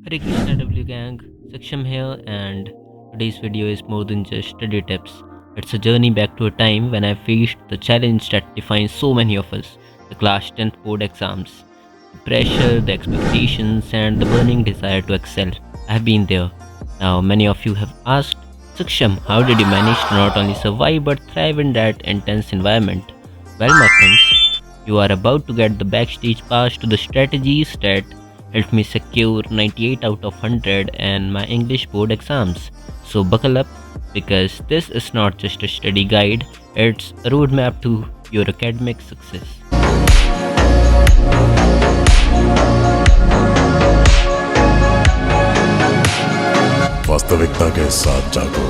Hare Krishna W gang, Saksham here, and today's video is more than just study tips. It's a journey back to a time when I faced the challenge that defines so many of us, the class 10th board exams. The pressure, the expectations, and the burning desire to excel. I've been there. Now, many of you have asked, Saksham, how did you manage to not only survive but thrive in that intense environment? Well, my friends, you are about to get the backstage pass to the strategies that helped me secure 98 out of 100 in my English board exams. So buckle up because this is not just a study guide, it's a roadmap to your academic success. वास्तविकता के साथ जागो।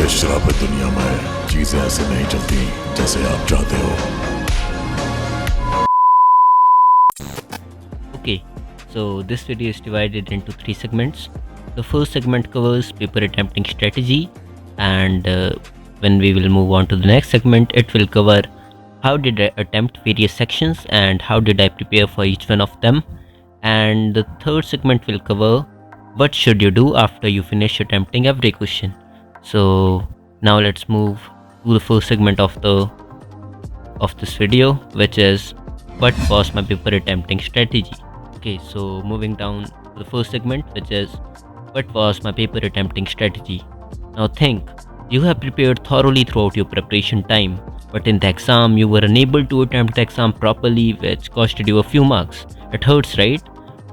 इस श्रापित दुनिया में चीजें ऐसे नहीं चलती जैसे आप चाहते हो। Okay, so this video is divided into 3 segments. The first segment covers paper attempting strategy, and when we will move on to the next segment, it will cover how did I attempt various sections and how did I prepare for each one of them. And the third segment will cover what should you do after you finish attempting every question. So now let's move to the first segment of this video, which is what was my paper attempting strategy. Okay, so moving down to the first segment, which is what was my paper attempting strategy. Now think, you have prepared thoroughly throughout your preparation time, but in the exam you were unable to attempt the exam properly, which costed you a few marks. It hurts, right?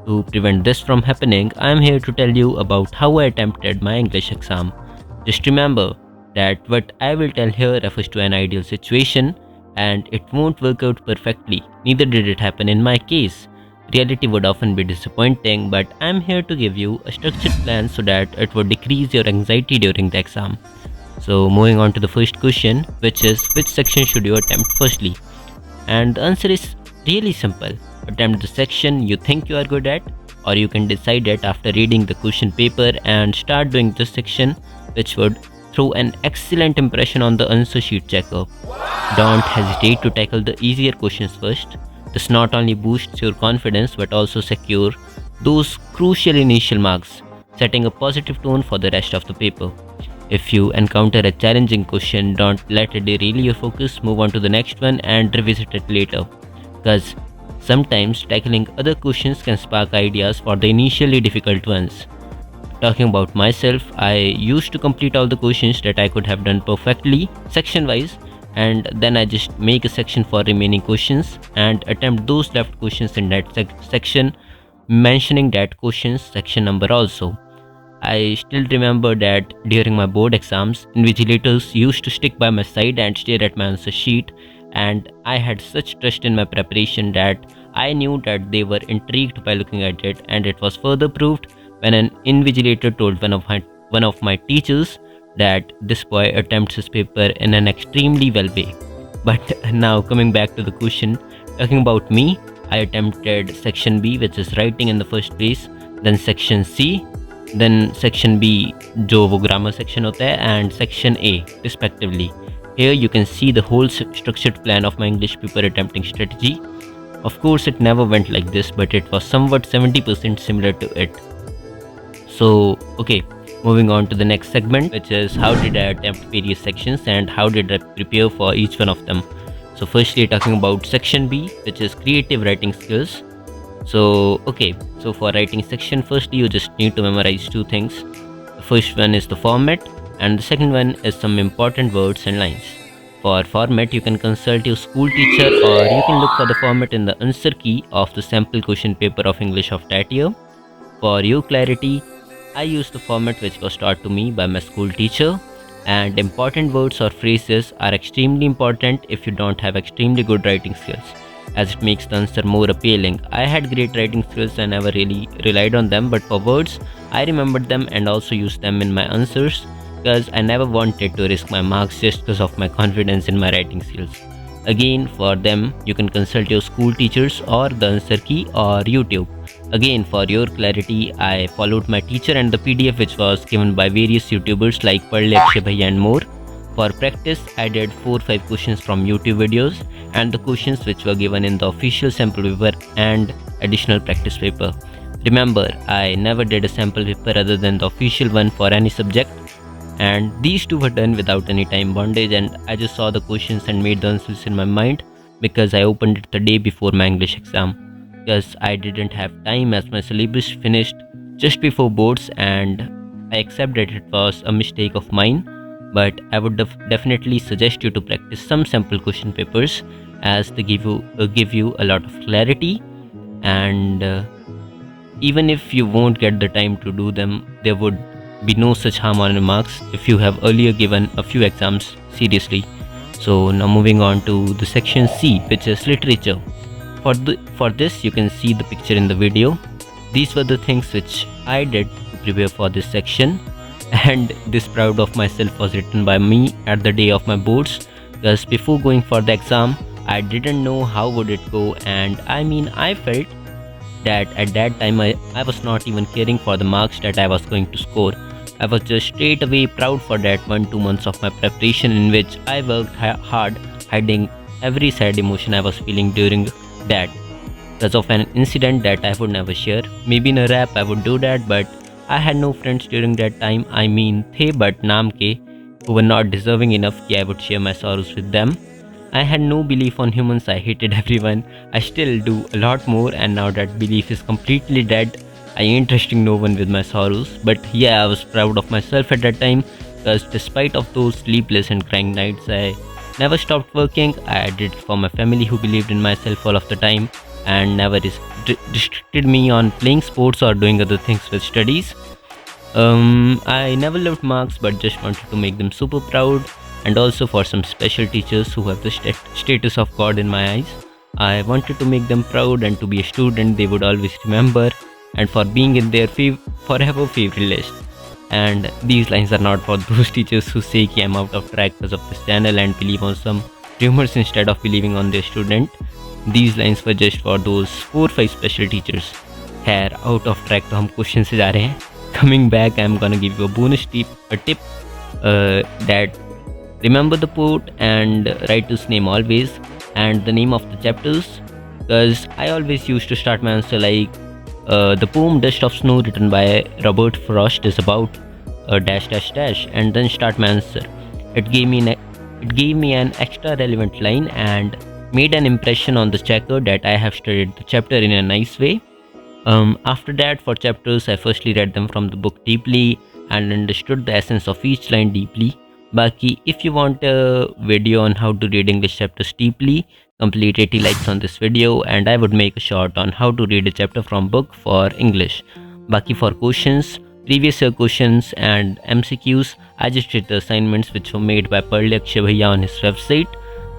To prevent this from happening, I am here to tell you about how I attempted my English exam. Just remember that what I will tell here refers to an ideal situation and it won't work out perfectly. Neither did it happen in my case. Reality would often be disappointing, but I am here to give you a structured plan so that it would decrease your anxiety during the exam. So moving on to the first question, which is which section should you attempt firstly? And the answer is really simple. Attempt the section you think you are good at, or you can decide it after reading the question paper and start doing this section, which would throw an excellent impression on the answer sheet checker. Don't hesitate to tackle the easier questions first. This not only boosts your confidence but also secure those crucial initial marks, setting a positive tone for the rest of the paper. If you encounter a challenging question, don't let it derail your focus, move on to the next one and revisit it later. Because sometimes tackling other questions can spark ideas for the initially difficult ones. Talking about myself, I used to complete all the questions that I could have done perfectly, section wise, and then I just make a section for remaining questions and attempt those left questions in that section, mentioning that question's section number also. I still remember that during my board exams, invigilators used to stick by my side and stare at my answer sheet, and I had such trust in my preparation that I knew that they were intrigued by looking at it, and it was further proved when an invigilator told one of my teachers that this boy attempts his paper in an extremely well way. But now coming back to the question, talking about me, I attempted section B, which is writing in the first place, then section C, then section B जो वो grammar section होता है, and section A respectively. Here you can see the whole structured plan of my English paper attempting strategy. Of course it never went like this, but it was somewhat 70% similar to it. So okay, moving on to the next segment, which is how did I attempt various sections and how did I prepare for each one of them. So firstly talking about section B, which is creative writing skills. So okay, so for writing section, firstly you just need to memorize 2 things. The first one is the format and the second one is some important words and lines. For format you can consult your school teacher or you can look for the format in the answer key of the sample question paper of English of that year. For your clarity, I use the format which was taught to me by my school teacher, and important words or phrases are extremely important if you don't have extremely good writing skills, as it makes the answer more appealing. I had great writing skills and never really relied on them, but for words, I remembered them and also used them in my answers because I never wanted to risk my marks just because of my confidence in my writing skills. Again, for them, you can consult your school teachers or the answer key or YouTube. Again, for your clarity, I followed my teacher and the PDF which was given by various YouTubers like Padle Akshay Bhaiya and more. For practice, I did 4-5 questions from YouTube videos and the questions which were given in the official sample paper and additional practice paper. Remember, I never did a sample paper other than the official one for any subject, and these two were done without any time bondage, and I just saw the questions and made the answers in my mind because I opened it the day before my English exam, because I didn't have time as my syllabus finished just before boards, and I accept that it was a mistake of mine, but I would definitely suggest you to practice some sample question papers as they give you a lot of clarity, and even if you won't get the time to do them, there would be no such harm on your marks if you have earlier given a few exams seriously. So now moving on to the section C, which is literature. For this you can see the picture in the video. These were the things which I did to prepare for this section, and this proud of myself was written by me at the day of my boards, because before going for the exam I didn't know how would it go, and I felt that at that time I was not even caring for the marks that I was going to score. I was just straight away proud for that 1-2 months of my preparation, in which I worked hard hiding every sad emotion I was feeling during that, because of an incident that I would never share. Maybe in a rap I would do that, but I had no friends during that time. The but naam ke, who were not deserving enough कि I would share my sorrows with them. I had no belief on humans, I hated everyone. I still do a lot more, and now that belief is completely dead. I ain't trusting no one with my sorrows. But yeah, I was proud of myself at that time, because despite of those sleepless and crying nights, I never stopped working. I did it for my family, who believed in myself all of the time and never restricted me on playing sports or doing other things with studies. I never loved marks, but just wanted to make them super proud, and also for some special teachers who have the status of God in my eyes. I wanted to make them proud, and to be a student they would always remember, and for being in their forever favorite list. And these lines are not for those teachers who say कि I'm out of track because of this channel and believe on some rumors instead of believing on their student. These lines were just for those 4-5 special teachers. खैर out of track तो हम question से जा रहे हैं. Coming back, I'm gonna give you a bonus tip that remember the poet and write his name always, and the name of the chapters, because I always used to start my answer like the poem Dust of Snow written by Robert Frost is about dash dash dash, and then start my answer. It gave me an extra relevant line and made an impression on the checker that I have studied the chapter in a nice way. After that, for chapters, I firstly read them from the book deeply and understood the essence of each line deeply. Baki, if you want a video on how to read English chapters deeply, complete 80 likes on this video and I would make a short on how to read a chapter from book for English. Baki, for questions, previous year questions and MCQs, I just did the assignments which were made by Boardexams Bhaiya on his website.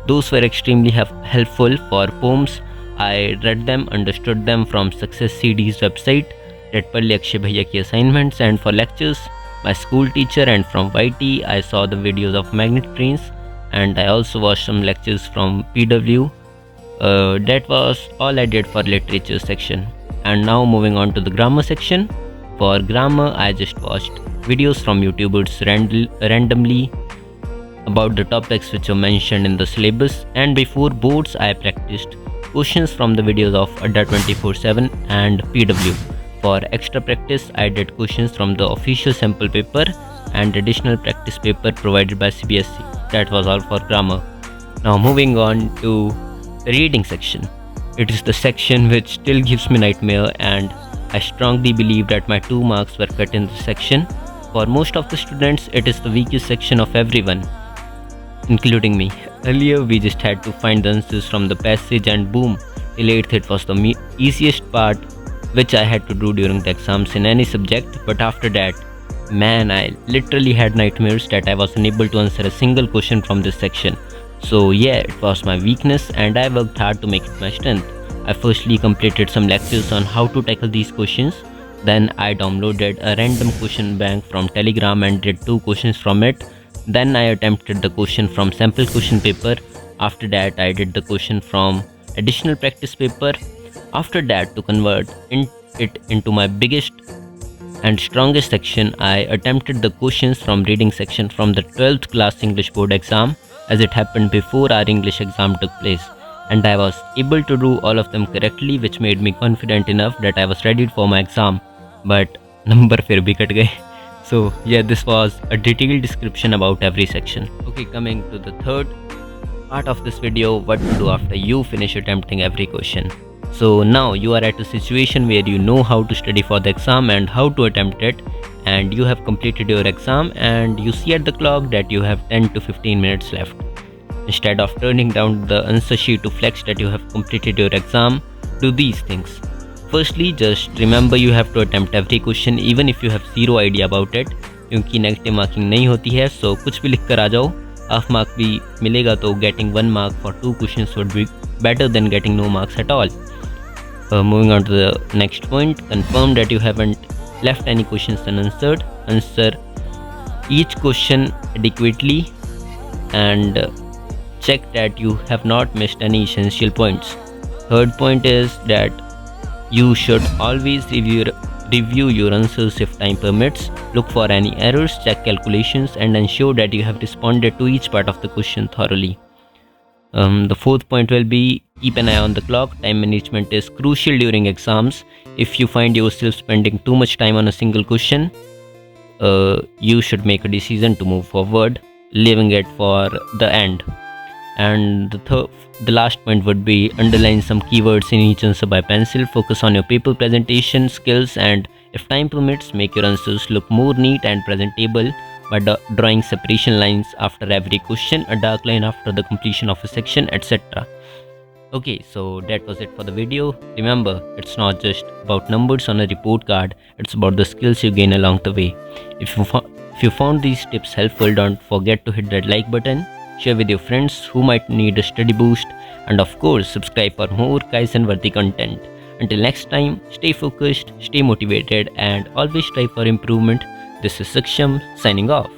Those were extremely helpful. For poems, I read them, understood them from Success CD's website, read Boardexams Bhaiya ki assignments, and for lectures, my school teacher, and from YT, I saw the videos of magnet trains, and I also watched some lectures from PW. That was all I did for literature section. And now moving on to the grammar section. For grammar, I just watched videos from YouTubers randomly about the topics which were mentioned in the syllabus, and before boards I practiced questions from the videos of Adda 24/7 and PW. For extra practice, I did questions from the official sample paper and additional practice paper provided by CBSE. That was all for grammar. Now moving on to the reading section. It is the section which still gives me nightmare, and I strongly believe that my 2 marks were cut in this section. For most of the students, it is the weakest section of everyone, including me. Earlier we just had to find the answers from the passage, and boom, till 8th it was the easiest part which I had to do during the exams in any subject. But after that, man, I literally had nightmares that I was unable to answer a single question from this section. So yeah, it was my weakness and I worked hard to make it my strength. I firstly completed some lectures on how to tackle these questions. Then I downloaded a random question bank from Telegram and did 2 questions from it. Then I attempted the question from sample question paper. After that, I did the question from additional practice paper. After that, to convert it into my biggest and strongest section, I attempted the questions from reading section from the 12th class English board exam, as it happened before our English exam took place. and I was able to do all of them correctly, which made me confident enough that I was ready for my exam. But number फिर भी cut गए. So yeah, this was a detailed description about every section. Okay, coming to the third part of this video, what to do after you finish attempting every question. So now you are at a situation where you know how to study for the exam and how to attempt it, and you have completed your exam and you see at the clock that you have 10 to 15 minutes left. Instead of turning down the answer sheet to flex that you have completed your exam, do these things. Firstly, just remember you have to attempt every question even if you have zero idea about it, क्योंकि negative marking नहीं होती है. सो कुछ भी लिख कर आ जाओ, half mark भी मिलेगा, तो getting 1 mark for 2 questions would be better than getting no marks at all. Moving on to the next point, confirm that you haven't left any questions unanswered. Answer each question adequately and check that you have not missed any essential points. Third point is that you should always review your answers if time permits. Look for any errors, check calculations, and ensure that you have responded to each part of the question thoroughly. The fourth point will be keep an eye on the clock. Time management is crucial during exams. If you find yourself spending too much time on a single question, you should make a decision to move forward, leaving it for the end. And the last point would be underline some keywords in each answer by pencil. Focus on your paper presentation skills, and if time permits, make your answers look more neat and presentable by drawing separation lines after every question, a dark line after the completion of a section, etc. Okay, so that was it for the video. Remember, it's not just about numbers on a report card, it's about the skills you gain along the way. If you found these tips helpful, don't forget to hit that like button, share with your friends who might need a study boost, and of course subscribe for more Kaizen worthy content. Until next time, stay focused, stay motivated, and always strive for improvement. This is Saksham signing off.